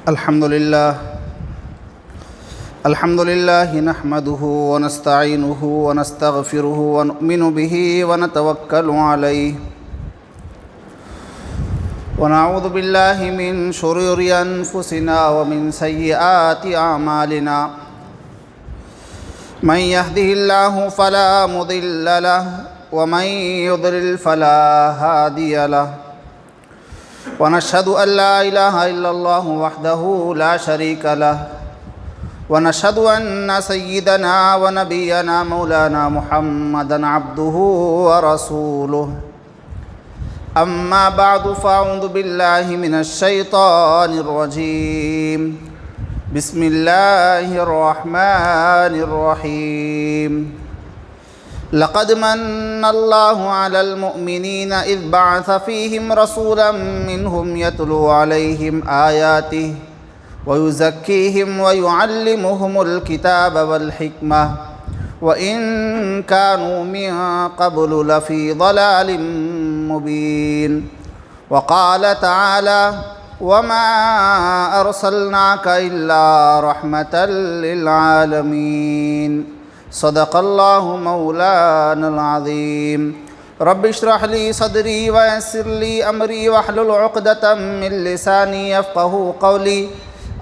الحمد لله نحمده ونستعينه ونستغفره ونؤمن به ونتوكل عليه ونعوذ بالله من شرور أنفسنا ومن سيئات أعمالنا من يهده الله فلا مضل له ومن يضلل فلا هادي له ونشهد أن لا إله إلا الله وحده لا شريك له ونشهد أن سيدنا ونبينا مولانا محمدا عبده ورسوله أما بعد فأعوذ بالله من الشيطان الرجيم بسم الله الرحمن الرحيم لقد من الله على المؤمنين إذ بعث فيهم رسولا منهم يتلو عليهم آياته ويزكيهم ويعلمهم الكتاب والحكمة وإن كانوا من قبل لفي ضلال مبين وقال تعالى وما أرسلناك إلا رحمة للعالمين صدق الله مولانا العظيم رب اشرح لي صدري ويسر لي أمري واحلل عقدة من لساني يفقه قولي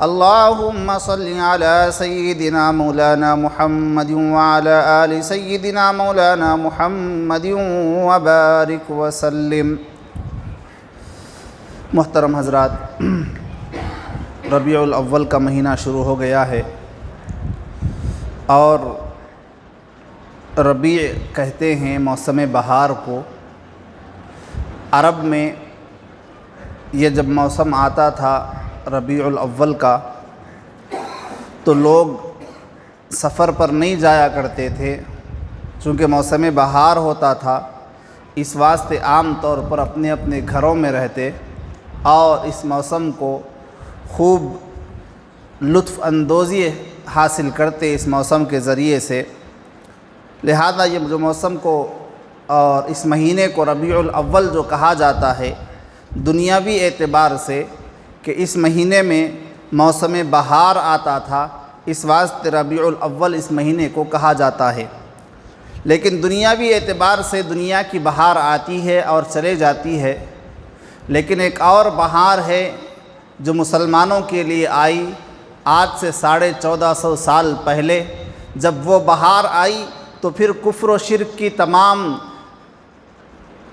اللهم صل على سيدنا مولانا محمد وعلى آل سيدنا مولانا محمد وبارك وسلم۔ محترم حضرات، ربیع الاول کا مہینہ شروع ہو گیا ہے اور ربیع کہتے ہیں موسم بہار کو۔ عرب میں یہ جب موسم آتا تھا ربیع الاول کا تو لوگ سفر پر نہیں جایا کرتے تھے، چونکہ موسم بہار ہوتا تھا، اس واسطے عام طور پر اپنے اپنے گھروں میں رہتے اور اس موسم کو خوب لطف اندوزی حاصل کرتے اس موسم کے ذریعے سے۔ لہذا یہ جو موسم کو اور اس مہینے کو ربیع الاول جو کہا جاتا ہے دنیاوی اعتبار سے کہ اس مہینے میں موسم بہار آتا تھا، اس واسطے ربیع الاول اس مہینے کو کہا جاتا ہے۔ لیکن دنیاوی اعتبار سے دنیا کی بہار آتی ہے اور چلے جاتی ہے، لیکن ایک اور بہار ہے جو مسلمانوں کے لیے آئی آج سے 1450 سال پہلے۔ جب وہ بہار آئی تو پھر کفر و شرک کی تمام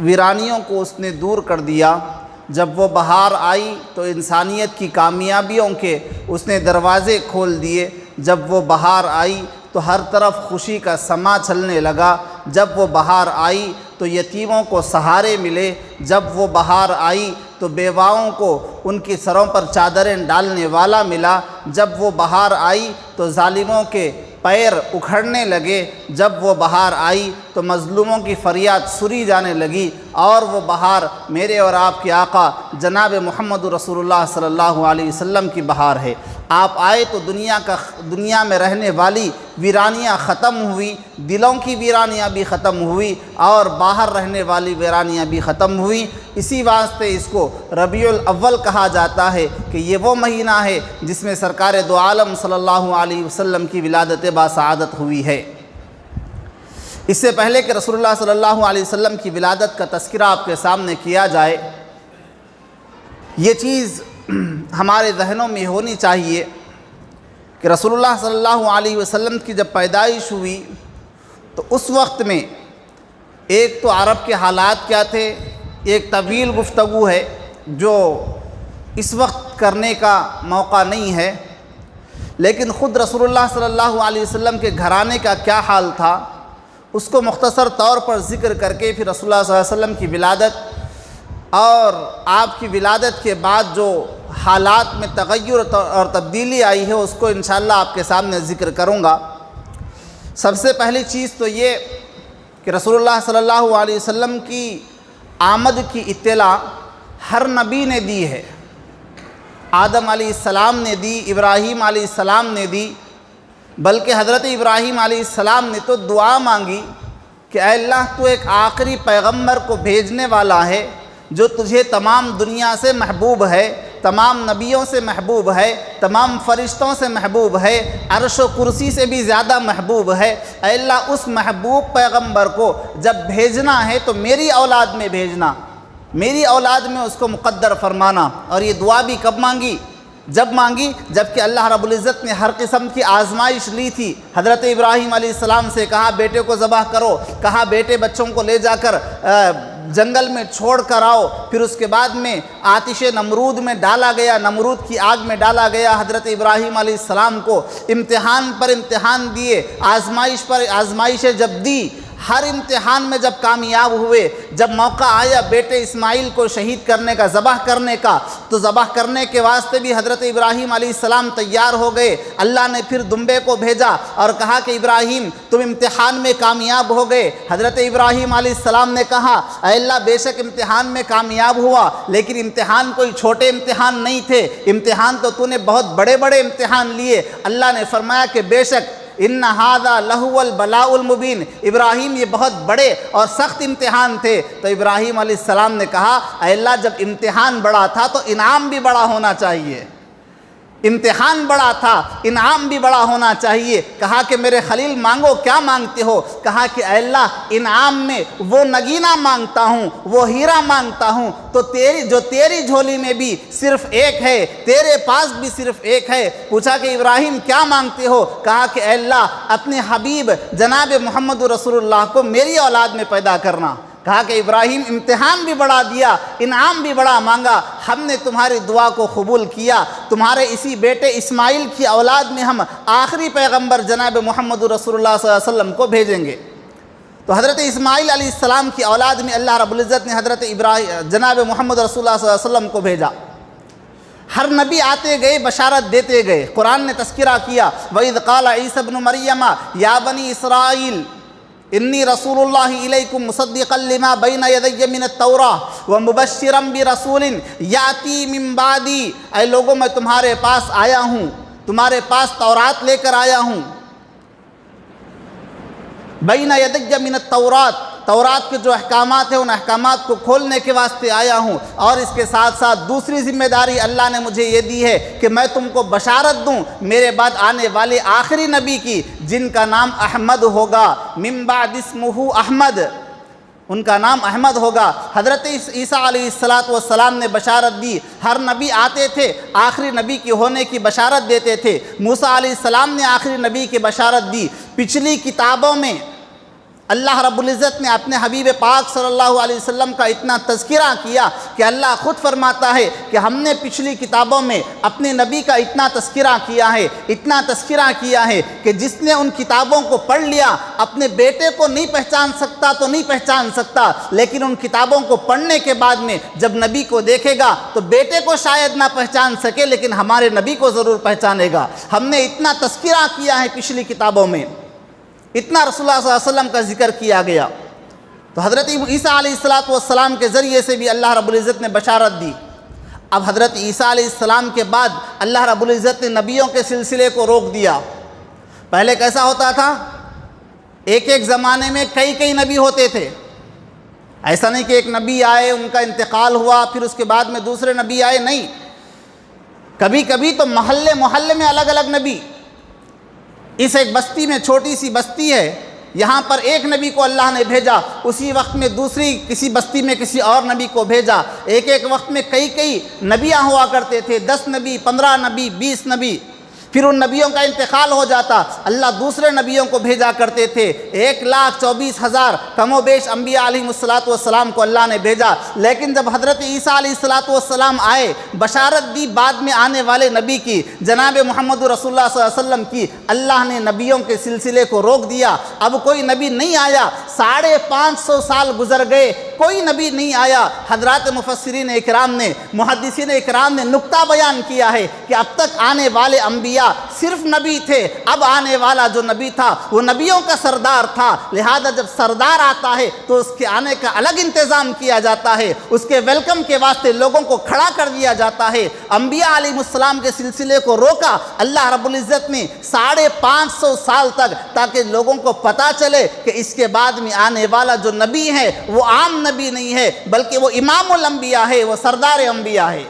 ویرانیوں کو اس نے دور کر دیا۔ جب وہ بہار آئی تو انسانیت کی کامیابیوں کے اس نے دروازے کھول دیے۔ جب وہ بہار آئی تو ہر طرف خوشی کا سما چلنے لگا۔ جب وہ بہار آئی تو یتیموں کو سہارے ملے۔ جب وہ بہار آئی تو بیواؤں کو ان کی سروں پر چادریں ڈالنے والا ملا۔ جب وہ بہار آئی تو ظالموں کے پیر اکھڑنے لگے۔ جب وہ بہار آئی تو مظلوموں کی فریاد سنی جانے لگی، اور وہ بہار میرے اور آپ کے آقا جناب محمد رسول اللہ صلی اللہ علیہ وسلم کی بہار ہے۔ آپ آئے تو دنیا میں رہنے والی ویرانیاں ختم ہوئی، دلوں کی ویرانیاں بھی ختم ہوئی اور باہر رہنے والی ویرانیاں بھی ختم ہوئی۔ اسی واسطے اس کو ربیع الاول کہا جاتا ہے کہ یہ وہ مہینہ ہے جس میں سرکار دو عالم صلی اللہ علیہ وسلم کی ولادت باسعادت ہوئی ہے۔ اس سے پہلے کہ رسول اللہ صلی اللہ علیہ وسلم کی ولادت کا تذکرہ آپ کے سامنے کیا جائے، یہ چیز ہمارے ذہنوں میں ہونی چاہیے کہ رسول اللہ صلی اللہ علیہ وسلم کی جب پیدائش ہوئی تو اس وقت میں ایک تو عرب کے حالات کیا تھے، ایک طویل گفتگو ہے جو اس وقت کرنے کا موقع نہیں ہے، لیکن خود رسول اللہ صلی اللہ علیہ وسلم کے گھرانے کا کیا حال تھا اس کو مختصر طور پر ذکر کر کے پھر رسول اللہ صلی اللہ علیہ وسلم کی ولادت اور آپ کی ولادت کے بعد جو حالات میں تغیر اور تبدیلی آئی ہے اس کو انشاءاللہ آپ کے سامنے ذکر کروں گا۔ سب سے پہلی چیز تو یہ کہ رسول اللہ صلی اللہ علیہ وسلم کی آمد کی اطلاع ہر نبی نے دی ہے۔ آدم علیہ السلام نے دی، ابراہیم علیہ السلام نے دی، بلکہ حضرت ابراہیم علیہ السلام نے تو دعا مانگی کہ اے اللہ تو ایک آخری پیغمبر کو بھیجنے والا ہے جو تجھے تمام دنیا سے محبوب ہے، تمام نبیوں سے محبوب ہے، تمام فرشتوں سے محبوب ہے، عرش و کرسی سے بھی زیادہ محبوب ہے، اے اللہ اس محبوب پیغمبر کو جب بھیجنا ہے تو میری اولاد میں بھیجنا، میری اولاد میں اس کو مقدر فرمانا۔ اور یہ دعا بھی کب مانگی؟ جب مانگی جب کہ اللہ رب العزت نے ہر قسم کی آزمائش لی تھی۔ حضرت ابراہیم علیہ السلام سے کہا بیٹے کو ذبح کرو، کہا بیٹے بچوں کو لے جا کر جنگل میں چھوڑ کر آؤ، پھر اس کے بعد میں آتش نمرود میں ڈالا گیا، نمرود کی آگ میں ڈالا گیا۔ حضرت ابراہیم علیہ السلام کو امتحان پر امتحان دیے، آزمائش پر آزمائشیں جب دی، ہر امتحان میں جب کامیاب ہوئے، جب موقع آیا بیٹے اسماعیل کو شہید کرنے کا، ذبح کرنے کا، تو ذبح کرنے کے واسطے بھی حضرت ابراہیم علیہ السلام تیار ہو گئے۔ اللہ نے پھر دمبے کو بھیجا اور کہا کہ ابراہیم تم امتحان میں کامیاب ہو گئے۔ حضرت ابراہیم علیہ السلام نے کہا اے اللہ بے شک امتحان میں کامیاب ہوا، لیکن امتحان کوئی چھوٹے امتحان نہیں تھے، امتحان تو نے بہت بڑے بڑے امتحان لیے۔ اللہ نے فرمایا کہ بے شک ان ھذا لہو البلاء المبین، ابراہیم یہ بہت بڑے اور سخت امتحان تھے۔ تو ابراہیم علیہ السلام نے کہا اے اللہ جب امتحان بڑا تھا تو انعام بھی بڑا ہونا چاہیے، امتحان بڑا تھا انعام بھی بڑا ہونا چاہیے۔ کہا کہ میرے خلیل مانگو، کیا مانگتے ہو؟ کہا کہ اے اللہ انعام میں وہ نگینہ مانگتا ہوں، وہ ہیرا مانگتا ہوں، تو تیری جھولی میں بھی صرف ایک ہے، تیرے پاس بھی صرف ایک ہے۔ پوچھا کہ ابراہیم کیا مانگتے ہو؟ کہا کہ اے اللہ اپنے حبیب جناب محمد رسول اللہ کو میری اولاد میں پیدا کرنا۔ کہا کہ ابراہیم امتحان بھی بڑا دیا، انعام بھی بڑا مانگا، ہم نے تمہاری دعا کو قبول کیا، تمہارے اسی بیٹے اسماعیل کی اولاد میں ہم آخری پیغمبر جناب محمد رسول اللہ صلی اللہ علیہ وسلم کو بھیجیں گے۔ تو حضرت اسماعیل علیہ السلام کی اولاد میں اللہ رب العزت نے حضرت جناب محمد رسول اللہ صلی اللہ علیہ وسلم کو بھیجا۔ ہر نبی آتے گئے بشارت دیتے گئے۔ قرآن نے تذکرہ کیا وَإِذْ قَالَ عِيسَى ابْنُ مَرْيَمَ يَا بَنِي إِسْرَائِيلَ انی رسول اللہ الیکم مصدقا لما بین یدی من التوراۃ ومبشرا برسول یاتی من بعدی، اے لوگوں میں تمہارے پاس آیا ہوں، تمہارے پاس تورات لے کر آیا ہوں، بین یدی من التوراۃ، تورات کے جو احکامات ہیں ان احکامات کو کھولنے کے واسطے آیا ہوں، اور اس کے ساتھ ساتھ دوسری ذمہ داری اللہ نے مجھے یہ دی ہے کہ میں تم کو بشارت دوں میرے بعد آنے والے آخری نبی کی، جن کا نام احمد ہوگا، من بعد اسمہ احمد، ان کا نام احمد ہوگا۔ حضرت عیسیٰ علیہ السلام نے بشارت دی، ہر نبی آتے تھے آخری نبی کی ہونے کی بشارت دیتے تھے۔ موسیٰ علیہ السلام نے آخری نبی کی بشارت دی۔ پچھلی کتابوں میں اللہ رب العزت نے اپنے حبیب پاک صلی اللہ علیہ وسلم کا اتنا تذکرہ کیا کہ اللہ خود فرماتا ہے کہ ہم نے پچھلی کتابوں میں اپنے نبی کا اتنا تذکرہ کیا ہے، اتنا تذکرہ کیا ہے کہ جس نے ان کتابوں کو پڑھ لیا اپنے بیٹے کو نہیں پہچان سکتا تو نہیں پہچان سکتا، لیکن ان کتابوں کو پڑھنے کے بعد میں جب نبی کو دیکھے گا تو بیٹے کو شاید نہ پہچان سکے لیکن ہمارے نبی کو ضرور پہچانے گا۔ ہم نے اتنا تذکرہ کیا ہے پچھلی کتابوں میں، اتنا رسول اللہ صلی اللہ علیہ وسلم کا ذکر کیا گیا۔ تو حضرت عیسیٰ علیہ السلام کے ذریعے سے بھی اللہ رب العزت نے بشارت دی۔ اب حضرت عیسیٰ علیہ السلام کے بعد اللہ رب العزت نے نبیوں کے سلسلے کو روک دیا۔ پہلے کیسا ہوتا تھا؟ ایک ایک زمانے میں کئی نبی ہوتے تھے، ایسا نہیں کہ ایک نبی آئے ان کا انتقال ہوا پھر اس کے بعد میں دوسرے نبی آئے، نہیں، کبھی تو محلے میں الگ الگ نبی۔ اس ایک بستی میں، چھوٹی سی بستی ہے، یہاں پر ایک نبی کو اللہ نے بھیجا، اسی وقت میں دوسری کسی بستی میں کسی اور نبی کو بھیجا۔ ایک وقت میں کئی نبیاں ہوا کرتے تھے، 10 نبی، 15 نبی، 20 نبی۔ پھر ان نبیوں کا انتقال ہو جاتا، اللہ دوسرے نبیوں کو بھیجا کرتے تھے۔ 1,24,000 کم و بیش انبیاء علیہ السلام کو اللہ نے بھیجا۔ لیکن جب حضرت عیسیٰ علیہ السلام آئے، بشارت دی بعد میں آنے والے نبی کی، جناب محمد رسول اللہ صلی اللہ علیہ وسلم کی، اللہ نے نبیوں کے سلسلے کو روک دیا۔ اب کوئی نبی نہیں آیا، 550 سال گزر گئے، کوئی نبی نہیں آیا۔ حضرات مفسرین اکرام نے، محدثین اکرام نے نکتہ بیان کیا ہے کہ اب تک آنے والے انبیاء صرف نبی تھے، اب آنے والا جو نبی تھا وہ نبیوں کا سردار تھا، لہذا جب سردار آتا ہے تو اس کے آنے کا الگ انتظام کیا جاتا ہے، اس کے ویلکم کے واسطے لوگوں کو کھڑا کر دیا جاتا ہے۔ انبیاء علیہ السلام کے سلسلے کو روکا اللہ رب العزت نے 550 سال تک، تاکہ لوگوں کو پتہ چلے کہ اس کے بعد میں آنے والا جو نبی ہے وہ عام نبی نہیں ہے بلکہ وہ امام الانبیاء ہے، وہ سردار انبیاء ہے۔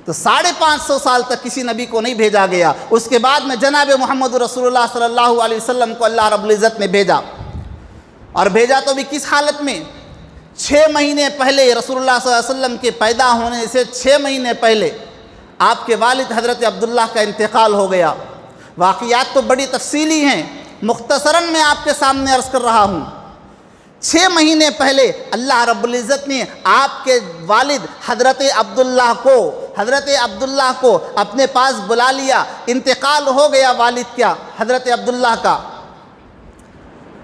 تو 550 سال تک کسی نبی کو نہیں بھیجا گیا۔ اس کے بعد میں جناب محمد رسول اللہ صلی اللہ علیہ وسلم کو اللہ رب العزت نے بھیجا، اور بھیجا تو بھی کس حالت میں؟ 6 مہینے پہلے رسول اللہ صلی اللہ علیہ وسلم کے پیدا ہونے سے 6 مہینے پہلے آپ کے والد حضرت عبداللہ کا انتقال ہو گیا۔ واقعات تو بڑی تفصیلی ہیں، مختصراً میں آپ کے سامنے عرض کر رہا ہوں۔ 6 مہینے پہلے اللہ رب العزت نے آپ کے والد حضرت عبداللہ کو اپنے پاس بلا لیا۔ انتقال ہو گیا والد کیا؟ حضرت عبداللہ کا۔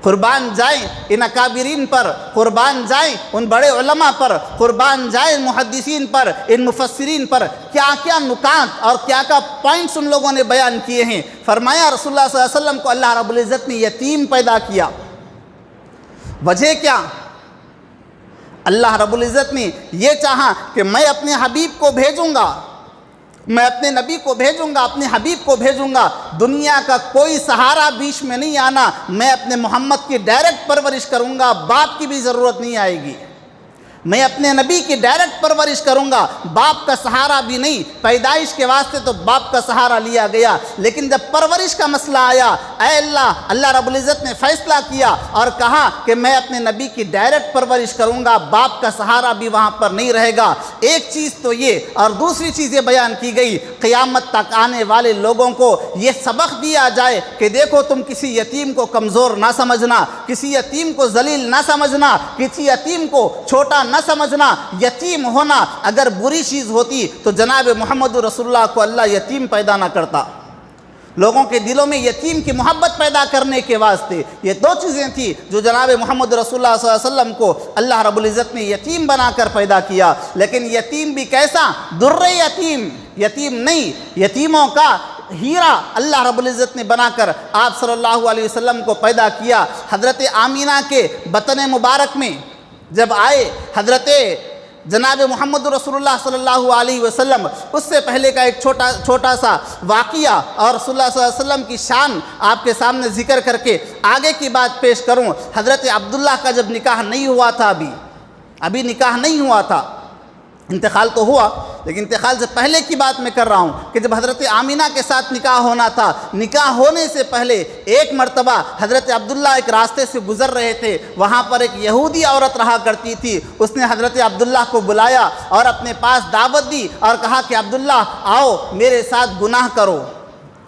قربان جائیں ان اکابرین پر، قربان جائیں ان بڑے علماء پر، قربان جائیں محدثین پر، ان مفسرین پر، کیا کیا نکات اور کیا کیا پوائنٹس ان لوگوں نے بیان کیے ہیں۔ فرمایا رسول اللہ صلی اللہ علیہ وسلم کو اللہ رب العزت نے یتیم پیدا کیا۔ وجہ کیا؟ اللہ رب العزت نے یہ چاہا کہ میں اپنے حبیب کو بھیجوں گا، میں اپنے نبی کو بھیجوں گا، اپنے حبیب کو بھیجوں گا، دنیا کا کوئی سہارا بیچ میں نہیں آنا، میں اپنے محمد کی ڈائریکٹ پرورش کروں گا، باپ کی بھی ضرورت نہیں آئے گی۔ میں اپنے نبی کی ڈائریکٹ پرورش کروں گا، باپ کا سہارا بھی نہیں۔ پیدائش کے واسطے تو باپ کا سہارا لیا گیا، لیکن جب پرورش کا مسئلہ آیا، اے اللہ رب العزت نے فیصلہ کیا اور کہا کہ میں اپنے نبی کی ڈائریکٹ پرورش کروں گا، باپ کا سہارا بھی وہاں پر نہیں رہے گا۔ ایک چیز تو یہ، اور دوسری چیز یہ بیان کی گئی، قیامت تک آنے والے لوگوں کو یہ سبق دیا جائے کہ دیکھو تم کسی یتیم کو کمزور نہ سمجھنا، کسی یتیم کو ذلیل نہ سمجھنا، کسی یتیم کو چھوٹا نہ سمجھنا۔ یتیم ہونا اگر بری چیز ہوتی تو جناب محمد رسول اللہ کو اللہ یتیم پیدا نہ کرتا۔ لوگوں کے دلوں میں یتیم کی محبت پیدا کرنے کے واسطے یہ 2 چیزیں تھیں جو جناب محمد رسول اللہ صلی اللہ علیہ وسلم کو اللہ رب العزت نے یتیم بنا کر پیدا کیا۔ لیکن یتیم بھی کیسا؟ در یتیم، یتیم نہیں، یتیموں کا ہیرا اللہ رب العزت نے بنا کر آپ صلی اللہ علیہ وسلم کو پیدا کیا۔ حضرت آمینہ کے بطن مبارک میں جب آئے حضرت جناب محمد رسول اللہ صلی اللہ علیہ وسلم، اس سے پہلے کا ایک چھوٹا سا واقعہ اور رسول اللہ صلی اللہ علیہ وسلم کی شان آپ کے سامنے ذکر کر کے آگے کی بات پیش کروں۔ حضرت عبداللہ کا جب نکاح نہیں ہوا تھا، ابھی نکاح نہیں ہوا تھا، انتقال تو ہوا لیکن انتقال سے پہلے کی بات میں کر رہا ہوں کہ جب حضرت آمینہ کے ساتھ نکاح ہونا تھا، نکاح ہونے سے پہلے ایک مرتبہ حضرت عبداللہ ایک راستے سے گزر رہے تھے، وہاں پر ایک یہودی عورت رہا کرتی تھی۔ اس نے حضرت عبداللہ کو بلایا اور اپنے پاس دعوت دی اور کہا کہ عبداللہ آؤ میرے ساتھ گناہ کرو۔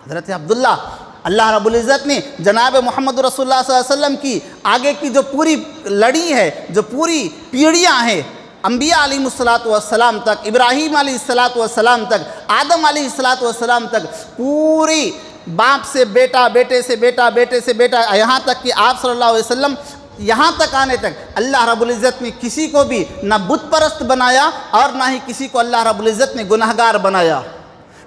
حضرت عبداللہ، اللہ رب العزت نے جناب محمد رسول اللہ صلی اللہ علیہ وسلم کی آگے کی جو پوری لڑی ہے، جو پوری پیڑھیاں ہیں، انبیاء علیہ السلام تک، ابراہیم علیہ السلام تک، آدم علیہ السلام تک، پوری باپ سے بیٹا، بیٹے سے بیٹا، بیٹے سے بیٹا، یہاں تک کہ آپ صلی اللہ علیہ وسلم یہاں تک آنے تک اللہ رب العزت نے کسی کو بھی نہ بت پرست بنایا اور نہ ہی کسی کو اللہ رب العزت نے گناہگار بنایا۔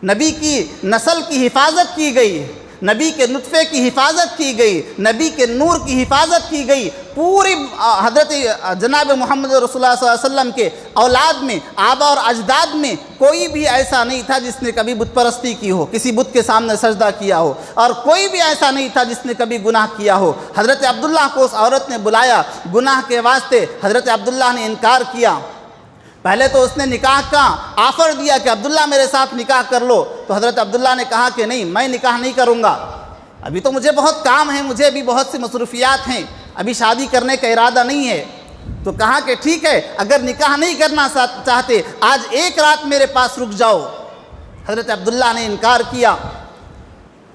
نبی کی نسل کی حفاظت کی گئی، نبی کے نطفے کی حفاظت کی گئی، نبی کے نور کی حفاظت کی گئی۔ پوری حضرت جناب محمد رسول اللہ صلی اللہ علیہ وسلم کے اولاد میں، آبا اور اجداد میں کوئی بھی ایسا نہیں تھا جس نے کبھی بت پرستی کی ہو، کسی بت کے سامنے سجدہ کیا ہو، اور کوئی بھی ایسا نہیں تھا جس نے کبھی گناہ کیا ہو۔ حضرت عبداللہ کو اس عورت نے بلایا گناہ کے واسطے، حضرت عبداللہ نے انکار کیا۔ پہلے تو اس نے نکاح کا آفر دیا کہ عبداللہ میرے ساتھ نکاح کر لو، تو حضرت عبداللہ نے کہا کہ نہیں، میں نکاح نہیں کروں گا، ابھی تو مجھے بہت کام ہے، مجھے بھی بہت سی مصروفیات ہیں، ابھی شادی کرنے کا ارادہ نہیں ہے۔ تو کہا کہ ٹھیک ہے، اگر نکاح نہیں کرنا چاہتے آج ایک رات میرے پاس رک جاؤ۔ حضرت عبداللہ نے انکار کیا،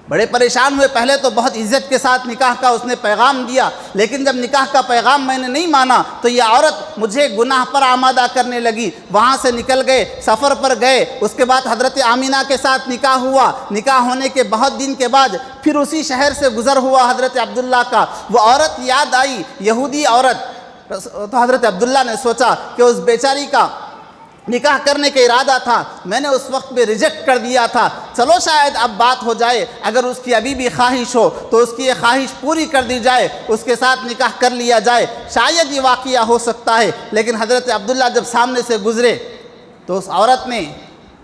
بڑے پریشان ہوئے۔ پہلے تو بہت عزت کے ساتھ نکاح کا اس نے پیغام دیا، لیکن جب نکاح کا پیغام میں نے نہیں مانا تو یہ عورت مجھے گناہ پر آمادہ کرنے لگی۔ وہاں سے نکل گئے، سفر پر گئے، اس کے بعد حضرت آمینہ کے ساتھ نکاح ہوا۔ نکاح ہونے کے بہت دن کے بعد پھر اسی شہر سے گزر ہوا حضرت عبداللہ کا، وہ عورت یاد آئی، یہودی عورت۔ تو حضرت عبداللہ نے سوچا کہ اس بیچاری کا نکاح کرنے کا ارادہ تھا، میں نے اس وقت میں ریجیکٹ کر دیا تھا، چلو شاید اب بات ہو جائے، اگر اس کی ابھی بھی خواہش ہو تو اس کی یہ خواہش پوری کر دی جائے، اس کے ساتھ نکاح کر لیا جائے، شاید یہ واقعہ ہو سکتا ہے۔ لیکن حضرت عبداللہ جب سامنے سے گزرے تو اس عورت نے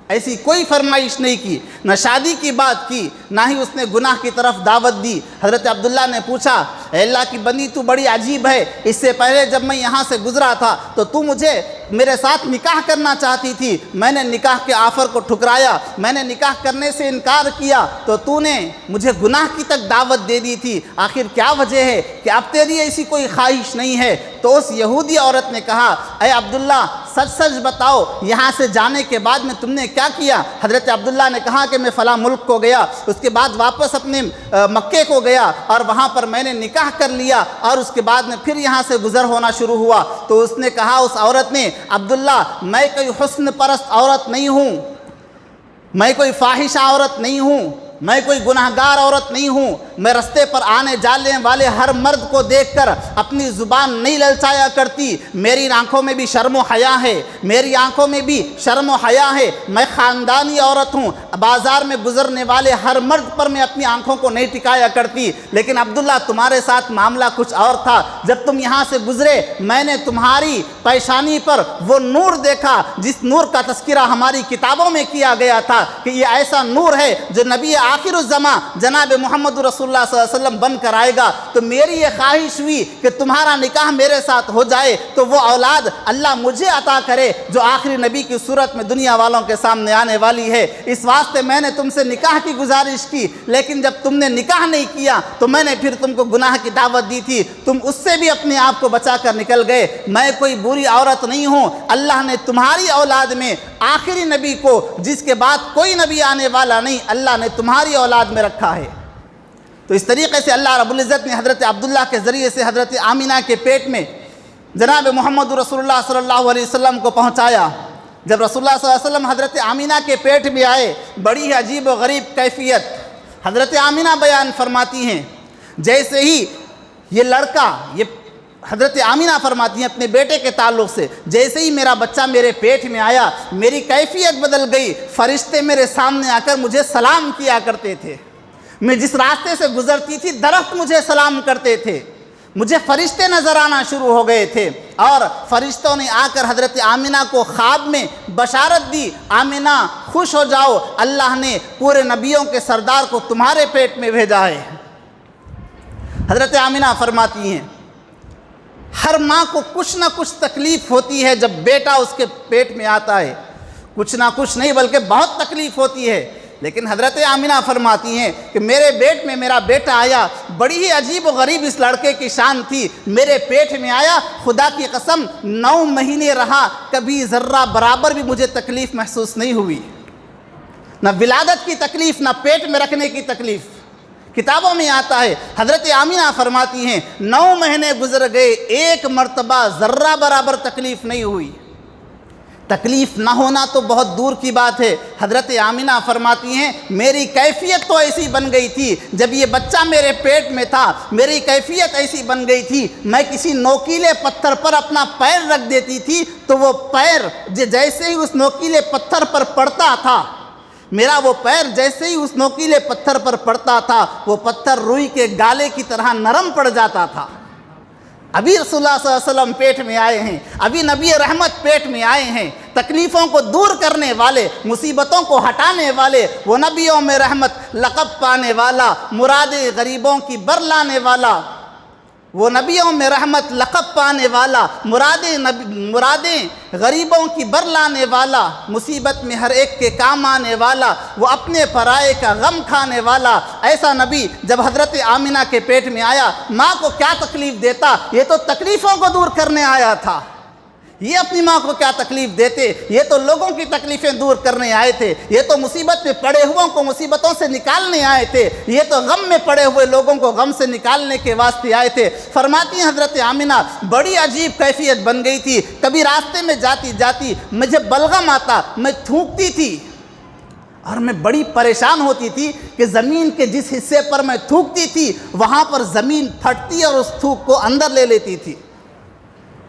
ایسی کوئی فرمائش نہیں کی، نہ شادی کی بات کی، نہ ہی اس نے گناہ کی طرف دعوت دی۔ حضرت عبداللہ نے پوچھا، اے اللہ کی بندی تو بڑی عجیب ہے، اس سے پہلے جب میں یہاں سے گزرا تھا تو مجھے میرے ساتھ نکاح کرنا چاہتی تھی، میں نے نکاح کے آفر کو ٹھکرایا، میں نے نکاح کرنے سے انکار کیا تو نے مجھے گناہ کی تک دعوت دے دی تھی، آخر کیا وجہ ہے کہ اب تیری ایسی کوئی خواہش نہیں ہے؟ تو اس یہودی عورت نے کہا، اے عبداللہ سچ سچ بتاؤ، یہاں سے جانے کے بعد میں تم نے کیا کیا؟ حضرت عبداللہ نے کہا کہ میں فلاں ملک کو گیا، اس کے بعد واپس اپنے مکے کو گیا اور وہاں پر میں نے نکاح کر لیا اور اس کے بعد میں پھر یہاں سے گزر ہونا شروع ہوا۔ تو اس نے کہا، اس عورت نے، عبداللہ میں کوئی حسن پرست عورت نہیں ہوں، میں کوئی فاحشہ عورت نہیں ہوں، میں کوئی گناہگار عورت نہیں ہوں، میں رستے پر آنے جانے والے ہر مرد کو دیکھ کر اپنی زبان نہیں للچایا کرتی، میری آنکھوں میں بھی شرم و حیا ہے، میری آنکھوں میں بھی شرم و حیا ہے، میں خاندانی عورت ہوں، بازار میں گزرنے والے ہر مرد پر میں اپنی آنکھوں کو نہیں ٹکایا کرتی۔ لیکن عبداللہ تمہارے ساتھ معاملہ کچھ اور تھا، جب تم یہاں سے گزرے میں نے تمہاری پیشانی پر وہ نور دیکھا جس نور کا تذکرہ ہماری کتابوں میں کیا گیا تھا کہ یہ ایسا نور ہے جو نبی آخر الزمان جناب محمد رسول اللہ صلی اللہ علیہ وسلم بن کر آئے گا۔ تو میری یہ خواہش ہوئی کہ تمہارا نکاح میرے ساتھ ہو جائے تو وہ اولاد اللہ مجھے عطا کرے جو آخری نبی کی صورت میں دنیا والوں کے سامنے آنے والی ہے۔ اس واسطے میں نے تم سے نکاح کی گزارش کی، لیکن جب تم نے نکاح نہیں کیا تو میں نے پھر تم کو گناہ کی دعوت دی تھی، تم اس سے بھی اپنے آپ کو بچا کر نکل گئے۔ میں کوئی بری عورت نہیں ہوں، اللہ نے تمہاری اولاد میں آخری نبی کو جس کے بعد کوئی نبی آنے والا نہیں، اللہ نے تمہاری اولاد میں رکھا ہے۔ تو اس طریقے سے اللہ رب العزت نے حضرت عبداللہ کے ذریعے سے حضرت آمینہ کے پیٹ میں جناب محمد رسول اللہ صلی اللہ علیہ وسلم کو پہنچایا۔ جب رسول اللہ صلی اللہ علیہ وسلم حضرت آمینہ کے پیٹ میں آئے، بڑی ہی عجیب و غریب کیفیت حضرت آمینہ بیان فرماتی ہیں۔ جیسے ہی یہ لڑکا، یہ حضرت آمینہ فرماتی ہیں اپنے بیٹے کے تعلق سے، جیسے ہی میرا بچہ میرے پیٹ میں آیا میری کیفیت بدل گئی، فرشتے میرے سامنے آ کر مجھے سلام کیا کرتے تھے، میں جس راستے سے گزرتی تھی درخت مجھے سلام کرتے تھے، مجھے فرشتے نظر آنا شروع ہو گئے تھے، اور فرشتوں نے آ کر حضرت آمینہ کو خواب میں بشارت دی، آمینہ خوش ہو جاؤ، اللہ نے پورے نبیوں کے سردار کو تمہارے پیٹ میں بھیجا ہے۔ حضرت آمینہ فرماتی ہیں ہر ماں کو کچھ نہ کچھ تکلیف ہوتی ہے جب بیٹا اس کے پیٹ میں آتا ہے، کچھ نہ کچھ نہیں بلکہ بہت تکلیف ہوتی ہے، لیکن حضرت آمینہ فرماتی ہیں کہ میرے پیٹ میں میرا بیٹا آیا، بڑی ہی عجیب و غریب اس لڑکے کی شان تھی، میرے پیٹ میں آیا، خدا کی قسم 9 مہینے رہا، کبھی ذرہ برابر بھی مجھے تکلیف محسوس نہیں ہوئی، نہ ولادت کی تکلیف نہ پیٹ میں رکھنے کی تکلیف۔ کتابوں میں آتا ہے، حضرت آمینہ فرماتی ہیں 9 مہینے گزر گئے، ایک مرتبہ ذرہ برابر تکلیف نہیں ہوئی۔ تکلیف نہ ہونا تو بہت دور کی بات ہے، حضرت آمینہ فرماتی ہیں میری کیفیت تو ایسی بن گئی تھی، جب یہ بچہ میرے پیٹ میں تھا میری کیفیت ایسی بن گئی تھی، میں کسی نوکیلے پتھر پر اپنا پیر رکھ دیتی تھی تو وہ پیر جیسے ہی اس نوکیلے پتھر پر پڑتا تھا، میرا وہ پیر جیسے ہی اس نوکیلے پتھر پر پڑتا تھا وہ پتھر روئی کے گالے کی طرح نرم پڑ جاتا تھا۔ ابھی رسول اللہ صلی اللہ علیہ وسلم پیٹ میں آئے ہیں، ابھی نبی رحمت پیٹ میں آئے ہیں، تکلیفوں کو دور کرنے والے، مصیبتوں کو ہٹانے والے، وہ نبیوں میں رحمت لقب پانے والا، مرادیں غریبوں کی بر لانے والا، وہ نبیوں میں رحمت لقب پانے والا، مرادیں غریبوں کی بر لانے والا، مصیبت میں ہر ایک کے کام آنے والا، وہ اپنے پرائے کا غم کھانے والا، ایسا نبی جب حضرت آمینہ کے پیٹ میں آیا ماں کو کیا تکلیف دیتا؟ یہ تو تکلیفوں کو دور کرنے آیا تھا، یہ اپنی ماں کو کیا تکلیف دیتے؟ یہ تو لوگوں کی تکلیفیں دور کرنے آئے تھے، یہ تو مصیبت میں پڑے ہوئوں کو مصیبتوں سے نکالنے آئے تھے، یہ تو غم میں پڑے ہوئے لوگوں کو غم سے نکالنے کے واسطے آئے تھے۔ فرماتی ہیں حضرت آمینہ بڑی عجیب کیفیت بن گئی تھی، کبھی راستے میں جاتی جاتی مجھے بلغم آتا، میں تھوکتی تھی اور میں بڑی پریشان ہوتی تھی کہ زمین کے جس حصے پر میں تھوکتی تھی وہاں پر زمین پھٹتی اور اس تھوک کو اندر لے لیتی تھی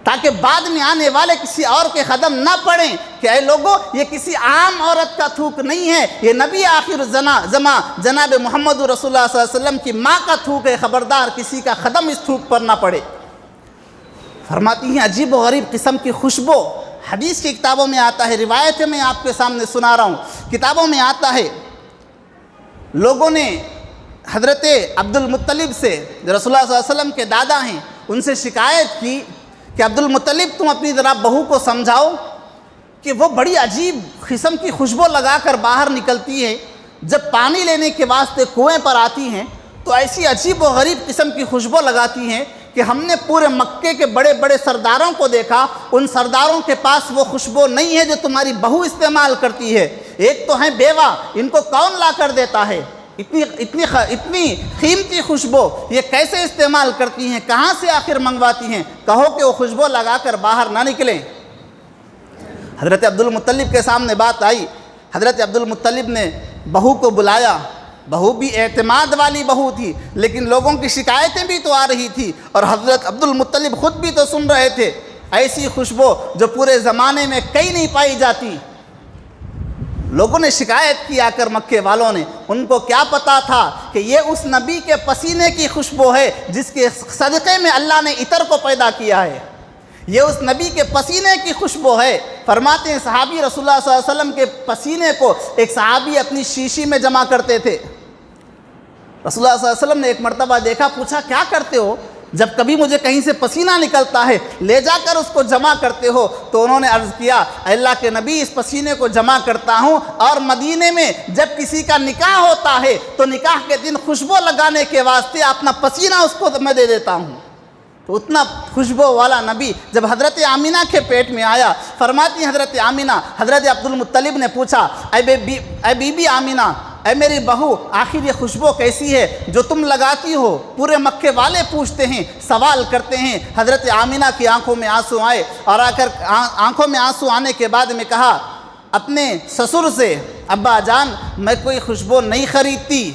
تاکہ بعد میں آنے والے کسی اور کے قدم نہ پڑیں کہ اے لوگوں یہ کسی عام عورت کا تھوک نہیں ہے، یہ نبی آخر زمان جناب محمد رسول اللہ صلی اللہ علیہ وسلم کی ماں کا تھوک ہے، خبردار کسی کا قدم اس تھوک پر نہ پڑے۔ فرماتی ہیں عجیب و غریب قسم کی خوشبو، حدیث کی کتابوں میں آتا ہے، روایت میں آپ کے سامنے سنا رہا ہوں، کتابوں میں آتا ہے لوگوں نے حضرت عبدالمطلب سے، جو رسول اللہ صلی اللہ علیہ وسلم کے دادا ہیں، ان سے شکایت کی کہ عبدالمطلب تم اپنی ذرا بہو کو سمجھاؤ کہ وہ بڑی عجیب قسم کی خوشبو لگا کر باہر نکلتی ہے، جب پانی لینے کے واسطے کنویں پر آتی ہیں تو ایسی عجیب و غریب قسم کی خوشبو لگاتی ہیں کہ ہم نے پورے مکے کے بڑے بڑے سرداروں کو دیکھا، ان سرداروں کے پاس وہ خوشبو نہیں ہے جو تمہاری بہو استعمال کرتی ہے۔ ایک تو ہیں بیوہ، ان کو کون لا کر دیتا ہے؟ اتنی قیمتی خوشبو یہ کیسے استعمال کرتی ہیں؟ کہاں سے آخر منگواتی ہیں؟ کہو کہ وہ خوشبو لگا کر باہر نہ نکلیں۔ حضرت عبدالمطلب کے سامنے بات آئی، حضرت عبدالمطلب نے بہو کو بلایا۔ بہو بھی اعتماد والی بہو تھی، لیکن لوگوں کی شکایتیں بھی تو آ رہی تھی، اور حضرت عبدالمطلب خود بھی تو سن رہے تھے ایسی خوشبو جو پورے زمانے میں کہیں نہیں پائی جاتی۔ لوگوں نے شکایت کی آ کر مکے والوں نے، ان کو کیا پتا تھا کہ یہ اس نبی کے پسینے کی خوشبو ہے جس کے صدقے میں اللہ نے عطر کو پیدا کیا ہے، یہ اس نبی کے پسینے کی خوشبو ہے۔ فرماتے ہیں صحابی رسول اللہ صلی اللہ علیہ وسلم کے پسینے کو ایک صحابی اپنی شیشی میں جمع کرتے تھے۔ رسول اللہ صلی اللہ علیہ وسلم نے ایک مرتبہ دیکھا، پوچھا کیا کرتے ہو؟ جب کبھی مجھے کہیں سے پسینہ نکلتا ہے لے جا کر اس کو جمع کرتے ہو؟ تو انہوں نے عرض کیا، اے اللہ کے نبی، اس پسینے کو جمع کرتا ہوں اور مدینے میں جب کسی کا نکاح ہوتا ہے تو نکاح کے دن خوشبو لگانے کے واسطے اپنا پسینہ اس کو میں دے دیتا ہوں۔ تو اتنا خوشبو والا نبی جب حضرت آمینہ کے پیٹ میں آیا، فرماتی حضرت آمینہ، حضرت عبدالمطلب نے پوچھا، اے بی بی آمینہ، اے میری بہو، آخر یہ خوشبو کیسی ہے جو تم لگاتی ہو؟ پورے مکے والے پوچھتے ہیں، سوال کرتے ہیں۔ حضرت آمینہ کی آنکھوں میں آنسو آئے، اور آنکھوں میں آنسو آنے کے بعد میں کہا اپنے سسر سے، ابا جان میں کوئی خوشبو نہیں خریدتی،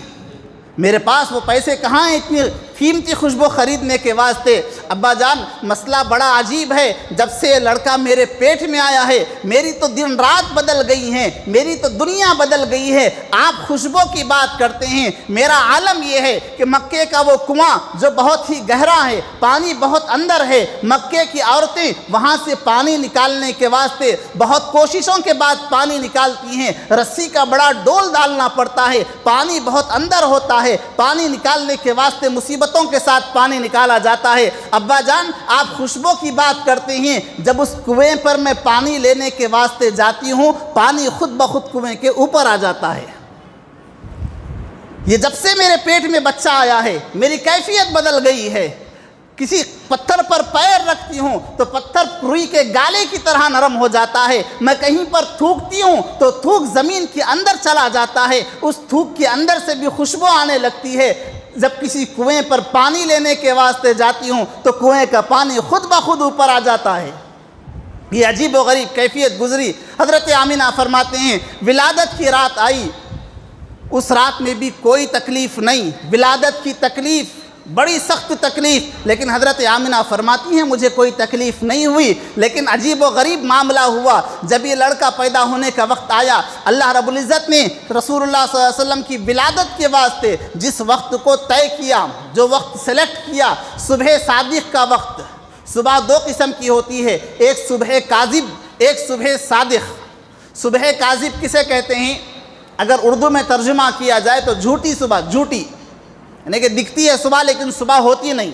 میرے پاس وہ پیسے کہاں ہیں اتنی قیمتی خوشبو خریدنے کے واسطے؟ ابا جان مسئلہ بڑا عجیب ہے، جب سے یہ لڑکا میرے پیٹ میں آیا ہے میری تو دن رات بدل گئی ہیں، میری تو دنیا بدل گئی ہے۔ آپ خوشبو کی بات کرتے ہیں، میرا عالم یہ ہے کہ مکے کا وہ کنواں جو بہت ہی گہرا ہے، پانی بہت اندر ہے، مکے کی عورتیں وہاں سے پانی نکالنے کے واسطے بہت کوششوں کے بعد پانی نکالتی ہیں، رسی کا بڑا ڈول ڈالنا پڑتا ہے، پانی بہت اندر ہوتا ہے، پانی نکالنے کے واسطے مصیبتوں کے ساتھ پانی نکالا جاتا ہے۔ ابا جان آپ خوشبو کی بات کرتے ہیں، جب اس کنویں پر میں پانی لینے کے واسطے جاتی ہوں پانی خود بخود کنویں کے اوپر آ جاتا ہے۔ یہ جب سے میرے پیٹ میں بچہ آیا ہے میری کیفیت بدل گئی ہے، کسی پتھر پر پیر رکھتی ہوں تو پتھر روئی کے گالے کی طرح نرم ہو جاتا ہے، میں کہیں پر تھوکتی ہوں تو تھوک زمین کے اندر چلا جاتا ہے، اس تھوک کے اندر سے بھی خوشبو آنے لگتی ہے۔ جب کسی کنویں پر پانی لینے کے واسطے جاتی ہوں تو کنویں کا پانی خود بخود اوپر آ جاتا ہے۔ یہ عجیب و غریب کیفیت گزری۔ حضرت آمینہ فرماتے ہیں ولادت کی رات آئی، اس رات میں بھی کوئی تکلیف نہیں، ولادت کی تکلیف بڑی سخت تکلیف، لیکن حضرت آمینہ فرماتی ہیں مجھے کوئی تکلیف نہیں ہوئی، لیکن عجیب و غریب معاملہ ہوا۔ جب یہ لڑکا پیدا ہونے کا وقت آیا، اللہ رب العزت نے رسول اللہ صلی اللہ علیہ وسلم کی ولادت کے واسطے جس وقت کو طے کیا، جو وقت سلیکٹ کیا، صبح صادق کا وقت۔ صبح دو قسم کی ہوتی ہے، ایک صبح کاذب، ایک صبح صادق۔ صبح کاذب کسے کہتے ہیں؟ اگر اردو میں ترجمہ کیا جائے تو جھوٹی صبح، جھوٹی یعنی کہ دکھتی ہے صبح لیکن صبح ہوتی نہیں،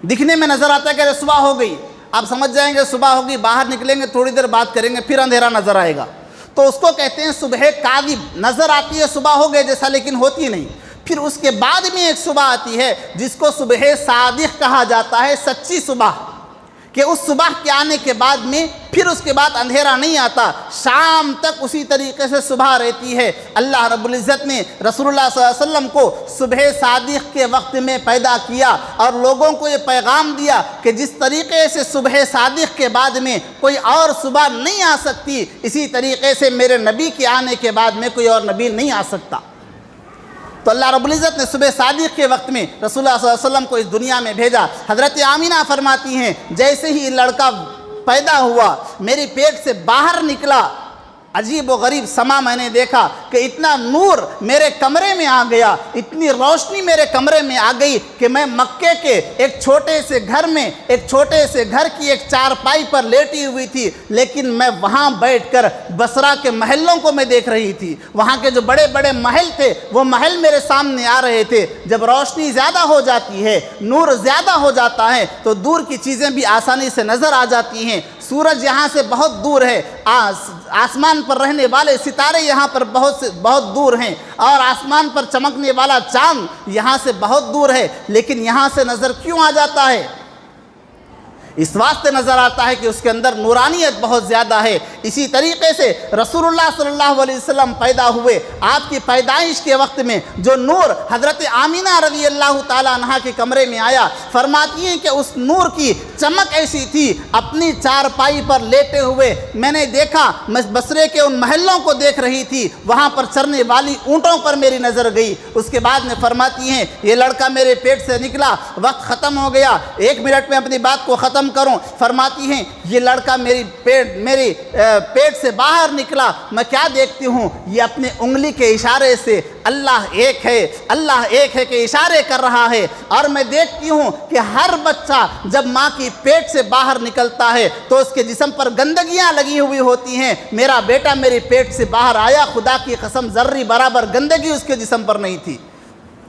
دکھنے میں نظر آتا ہے کہ صبح ہو گئی، آپ سمجھ جائیں گے صبح ہوگی، باہر نکلیں گے تھوڑی دیر بات کریں گے پھر اندھیرا نظر آئے گا، تو اس کو کہتے ہیں صبح کاذب، نظر آتی ہے صبح ہو گئے جیسا لیکن ہوتی نہیں۔ پھر اس کے بعد میں ایک صبح آتی ہے جس کو صبح صادق کہا جاتا ہے، سچی صبح، کہ اس صبح کے آنے کے بعد میں پھر اس کے بعد اندھیرا نہیں آتا، شام تک اسی طریقے سے صبح رہتی ہے۔ اللہ رب العزت نے رسول اللہ صلی اللہ علیہ وسلم کو صبح صادق کے وقت میں پیدا کیا اور لوگوں کو یہ پیغام دیا کہ جس طریقے سے صبح صادق کے بعد میں کوئی اور صبح نہیں آ سکتی، اسی طریقے سے میرے نبی کے آنے کے بعد میں کوئی اور نبی نہیں آ سکتا۔ تو اللہ رب العزت نے صبح صادق کے وقت میں رسول اللہ صلی اللہ علیہ وسلم کو اس دنیا میں بھیجا۔ حضرت آمینہ فرماتی ہیں جیسے ہی لڑکا پیدا ہوا میری پیٹ سے باہر نکلا، عجیب و غریب سما میں نے دیکھا کہ اتنا نور میرے کمرے میں آ گیا، اتنی روشنی میرے کمرے میں آ گئی کہ میں مکے کے ایک چھوٹے سے گھر میں، ایک چھوٹے سے گھر کی ایک چارپائی پر لیٹی ہوئی تھی، لیکن میں وہاں بیٹھ کر بصرہ کے محلوں کو میں دیکھ رہی تھی۔ وہاں کے جو بڑے بڑے محل تھے وہ محل میرے سامنے آ رہے تھے۔ جب روشنی زیادہ ہو جاتی ہے، نور زیادہ ہو جاتا ہے تو دور کی چیزیں بھی آسانی سے نظر آ جاتی ہیں۔ سورج یہاں سے بہت دور ہے، آسمان پر رہنے والے ستارے یہاں پر بہت دور ہیں، اور آسمان پر چمکنے والا چاند یہاں سے بہت دور ہے، لیکن یہاں سے نظر کیوں آ جاتا ہے؟ اس واسطے نظر آتا ہے کہ اس کے اندر نورانیت بہت زیادہ ہے۔ اسی طریقے سے رسول اللہ صلی اللہ علیہ وسلم پیدا ہوئے، آپ کی پیدائش کے وقت میں جو نور حضرت آمینہ رضی اللہ تعالیٰ عنہا کے کمرے میں آیا، فرماتی ہیں کہ اس نور کی چمک ایسی تھی، اپنی چارپائی پر لیٹے ہوئے میں نے دیکھا، میں بصرے کے ان محلوں کو دیکھ رہی تھی، وہاں پر چرنے والی اونٹوں پر میری نظر گئی۔ اس کے بعد میں فرماتی ہیں یہ لڑکا میرے پیٹ سے نکلا، وقت ختم ہو گیا، 1 منٹ میں اپنی بات کو ختم کروں۔ فرماتی ہیں یہ لڑکا میری پیٹ سے باہر نکلا، میں کیا دیکھتی ہوں، یہ اپنے انگلی کے اشارے سے اللہ ایک ہے، اللہ ایک ہے کہ اشارے کر رہا ہے، اور میں دیکھتی ہوں کہ ہر بچہ جب ماں کی پیٹ سے باہر نکلتا ہے تو اس کے جسم پر گندگیاں لگی ہوئی ہوتی ہیں۔ میرا بیٹا میرے پیٹ سے باہر آیا، خدا کی قسم ذرے برابر گندگی اس کے جسم پر نہیں تھی۔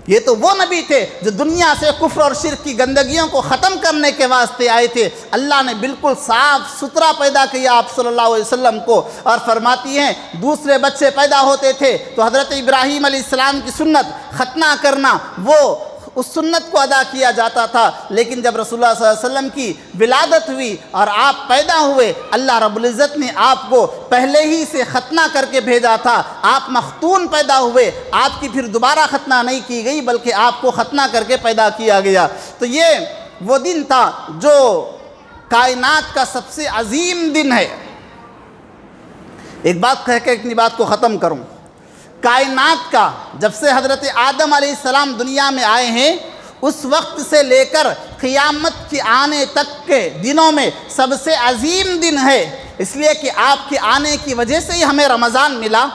یہ تو وہ نبی تھے جو دنیا سے کفر اور شرک کی گندگیوں کو ختم کرنے کے واسطے آئے تھے۔ اللہ نے بالکل صاف ستھرا پیدا کیا آپ صلی اللہ علیہ وسلم کو، اور فرماتی ہیں دوسرے بچے پیدا ہوتے تھے تو حضرت ابراہیم علیہ السلام کی سنت ختنہ کرنا، وہ اس سنت کو ادا کیا جاتا تھا، لیکن جب رسول اللہ صلی اللہ علیہ وسلم کی ولادت ہوئی اور آپ پیدا ہوئے، اللہ رب العزت نے آپ کو پہلے ہی سے ختنہ کر کے بھیجا تھا۔ آپ مختون پیدا ہوئے، آپ کی پھر دوبارہ ختنہ نہیں کی گئی بلکہ آپ کو ختنہ کر کے پیدا کیا گیا۔ تو یہ وہ دن تھا جو کائنات کا سب سے عظیم دن ہے۔ ایک بات کہہ کے اپنی بات کو ختم کروں، کائنات کا جب سے حضرت آدم علیہ السلام دنیا میں آئے ہیں، اس وقت سے لے کر قیامت کے آنے تک کے دنوں میں سب سے عظیم دن ہے، اس لیے کہ آپ کے آنے کی وجہ سے ہی ہمیں رمضان ملا،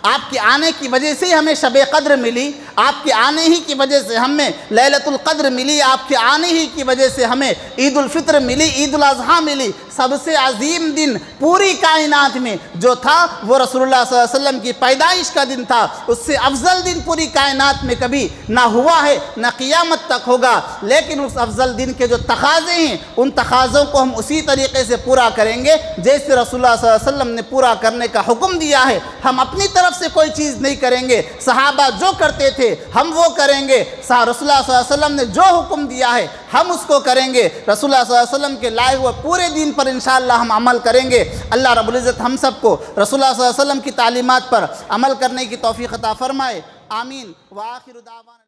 آپ کے آنے کی وجہ سے ہی ہمیں شب قدر ملی، آپ کے آنے ہی کی وجہ سے ہمیں لیلۃ القدر ملی، آپ کے آنے ہی کی وجہ سے ہمیں عید الفطر ملی، عید الاضحیٰ ملی۔ سب سے عظیم دن پوری کائنات میں جو تھا وہ رسول اللہ صلی اللہ علیہ وسلم کی پیدائش کا دن تھا۔ اس سے افضل دن پوری کائنات میں کبھی نہ ہوا ہے نہ قیامت تک ہوگا، لیکن اس افضل دن کے جو تقاضے ہیں ان تقاضوں کو ہم اسی طریقے سے پورا کریں گے جیسے رسول اللہ صلی اللہ علیہ وسلم نے پورا کرنے کا حکم دیا ہے۔ ہم اپنی طرف سے کوئی چیز نہیں کریں گے، صحابہ جو کرتے تھے ہم وہ کریں گے، رسول اللہ صلی اللہ علیہ وسلم نے جو حکم دیا ہے ہم اس کو کریں گے، رسول اللہ صلی اللہ علیہ وسلم کے لائے ہوئے پورے دین پر انشاءاللہ ہم عمل کریں گے۔ اللہ رب العزت ہم سب کو رسول اللہ صلی اللہ علیہ وسلم کی تعلیمات پر عمل کرنے کی توفیق عطا فرمائے، آمین۔ وآخر دعوانا